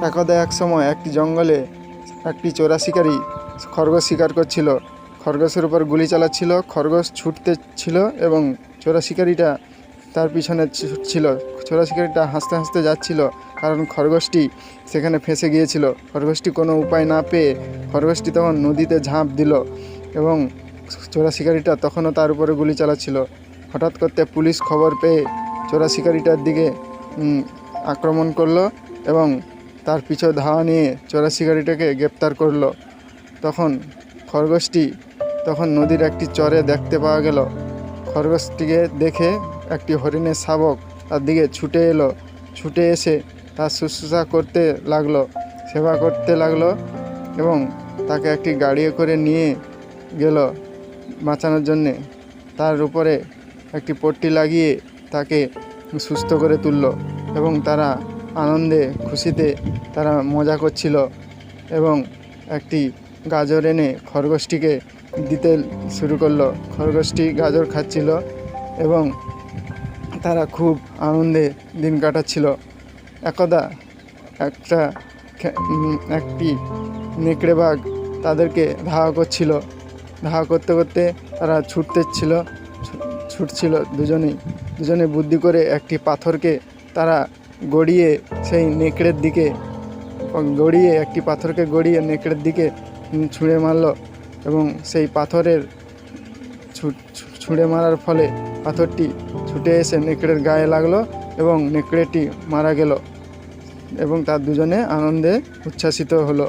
একদা এক সময় একটি জঙ্গলে একটি চোরা শিকারী খরগোশ শিকার করছিল। খরগোশের উপর গুলি চালাচ্ছিল। খরগোশ ছুটতে ছিল এবং চোরা শিকারীটা তার পিছনে ছুটছিল। চোরা শিকারীটা হাসতে হাসতে যাচ্ছিল, কারণ খরগোশটি সেখানে ফেঁসে গিয়েছিল। খরগোশটি কোনো উপায় না পেয়ে খরগোশটি তখন নদীতে ঝাঁপ দিল এবং চোরা শিকারীটা তখনও তার উপরে গুলি চালাচ্ছিল। হঠাৎ করতে পুলিশ খবর পেয়ে চোরা শিকারীটার দিকে আক্রমণ করলো এবং তার পিছু ধাওয়া নিয়ে চোরা শিকারীটাকে গ্রেপ্তার করলো। খরগোশটি নদীর একটি চরে দেখতে পাওয়া গেল। খরগোশটিকে দেখে একটি হরিণের শাবক তার দিকে ছুটে এসে তার শুশ্রূষা করতে লাগলো, সেবা করতে লাগলো এবং তাকে একটি গাড়ি করে নিয়ে গেল বাঁচানোর জন্যে। তার উপরে একটি পট্টি লাগিয়ে তাকে সুস্থ করে তুলল এবং তারা আনন্দে খুশিতে তারা মজা করছিল এবং একটি গাজর এনে খরগোশটিকে দিতে শুরু করলো। খরগোশটি গাজর খাচ্ছিল এবং তারা খুব আনন্দে দিন কাটাচ্ছিল। একদা একটি নেকড়ে বাঘ তাদেরকে ধাওয়া করছিল। ধাওয়া করতে করতে তারা ছুটছিল দুজনে বুদ্ধি করে একটি পাথরকে তারা গড়িয়ে নেকড়ের দিকে ছুঁড়ে মারল এবং সেই পাথরের ছুঁড়ে মারার ফলে পাথরটি ছুটে এসে নেকড়ের গায়ে লাগলো এবং নেকড়েটি মারা গেল এবং তার দুজনে আনন্দে উচ্ছ্বাসিত হলো।